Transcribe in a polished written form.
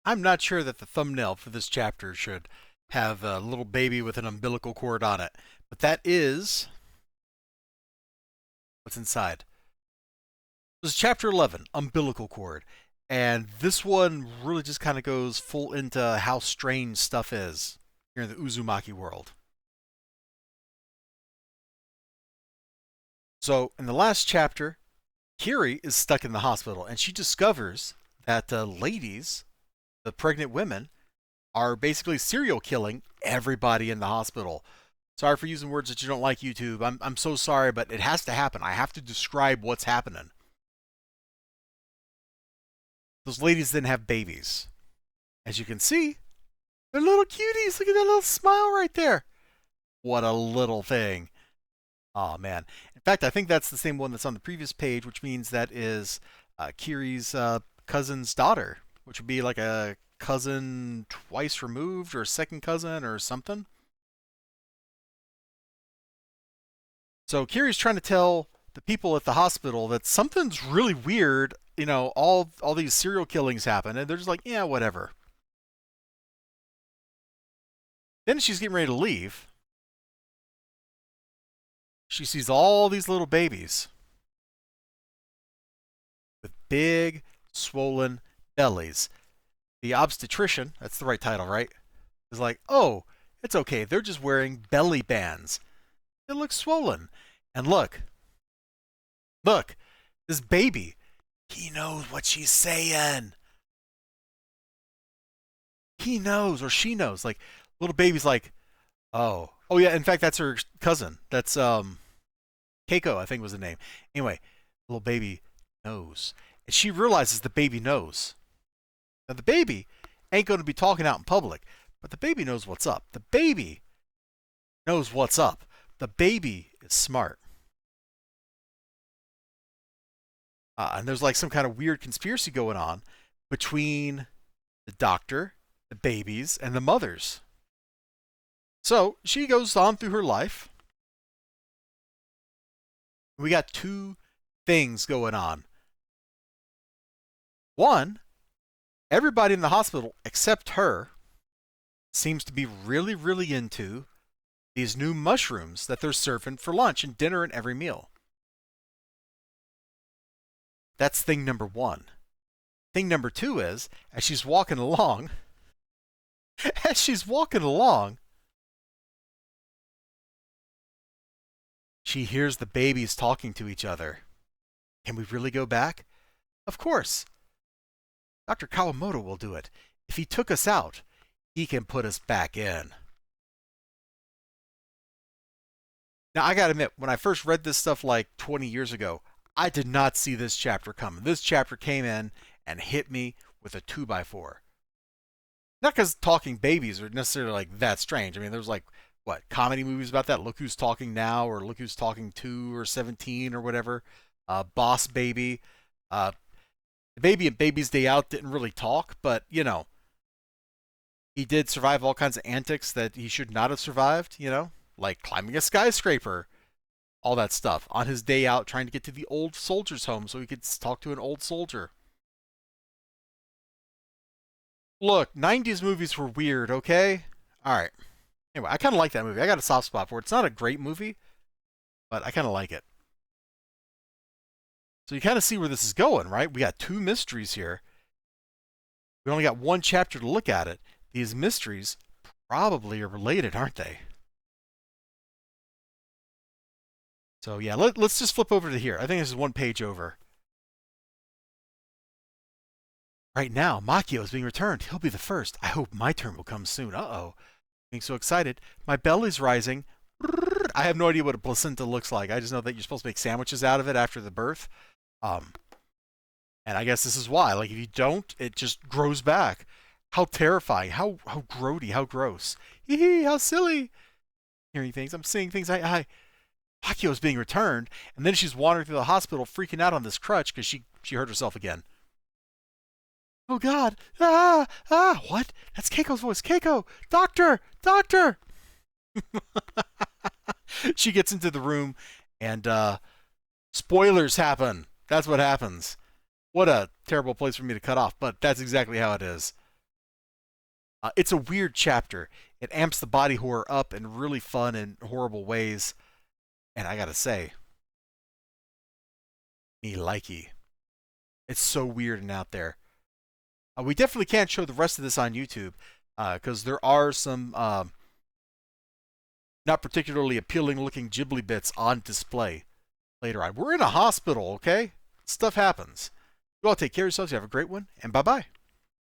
I'm not sure that the thumbnail for this chapter should have a little baby with an umbilical cord on it, but that is what's inside. This is chapter 11, umbilical cord. And this one really just kind of goes full into how strange stuff is here in the Uzumaki world. So, in the last chapter, Kiri is stuck in the hospital and she discovers that ladies, the pregnant women, are basically serial killing everybody in the hospital. Sorry for using words that you don't like, YouTube. I'm so sorry, but it has to happen. I have to describe what's happening. Those ladies then have babies. As you can see, they're little cuties. Look at that little smile right there. What a little thing. Oh, man. In fact, I think that's the same one that's on the previous page, which means that is Kiri's cousin's daughter, which would be like a cousin twice removed or a second cousin or something. So Kiri's trying to tell the people at the hospital that something's really weird. All these serial killings happen, and they're just like, yeah, whatever. Then she's getting ready to leave. She sees all these little babies with big, swollen bellies. The obstetrician, that's the right title, right? Is like, oh, it's okay. They're just wearing belly bands. It looks swollen. And look, this baby, he knows what she's saying. He knows, or she knows. Like, little baby's like, oh yeah. In fact, that's her cousin. That's Keiko, I think was the name. Anyway, little baby knows, and she realizes the baby knows. Now the baby ain't going to be talking out in public, but the baby knows what's up. The baby knows what's up. The baby is smart. And there's like some kind of weird conspiracy going on between the doctor, the babies, and the mothers. So she goes on through her life. We got two things going on. One, everybody in the hospital except her seems to be really, really into these new mushrooms that they're serving for lunch and dinner and every meal. That's thing number one. Thing number two is, as she's walking along, as she's walking along, she hears the babies talking to each other. Can we really go back? Of course. Dr. Kawamoto will do it. If he took us out, he can put us back in. Now, I gotta admit, when I first read this stuff like 20 years ago, I did not see this chapter coming. This chapter came in and hit me with a 2x4. Not because talking babies are necessarily like that strange. I mean, there's like, what, comedy movies about that? Look Who's Talking Now, or Look Who's Talking 2 or 17 or whatever. Boss Baby. The baby in Baby's Day Out didn't really talk, but, he did survive all kinds of antics that he should not have survived, like climbing a skyscraper, all that stuff, on his day out trying to get to the old soldier's home so he could talk to an old soldier. Look, 90s movies were weird, okay? Alright. Anyway, I kind of like that movie. I got a soft spot for it. It's not a great movie, but I kind of like it. So you kind of see where this is going, right? We got two mysteries here. We only got one chapter to look at it. These mysteries probably are related, aren't they? So yeah, let's just flip over to here. I think this is one page over. Right now, Makio is being returned. He'll be the first. I hope my turn will come soon. Uh-oh. Being so excited. My belly's rising. I have no idea what a placenta looks like. I just know that you're supposed to make sandwiches out of it after the birth. Um, and I guess this is why. Like, if you don't, it just grows back. How terrifying. How grody. How gross. Hee hee, how silly. Hearing things. I'm seeing things. Makio is being returned. And then she's wandering through the hospital freaking out on this crutch because she hurt herself again. Oh God! What? That's Keiko's voice. Keiko! Doctor! Doctor! She gets into the room and spoilers happen. That's what happens. What a terrible place for me to cut off, but that's exactly how it is. It's a weird chapter. It amps the body horror up in really fun and horrible ways. And I gotta say, me likey. It's so weird and out there. We definitely can't show the rest of this on YouTube because there are some not particularly appealing looking Ghibli bits on display later on. We're in a hospital, okay? Stuff happens. You all take care of yourselves. You have a great one, and bye bye.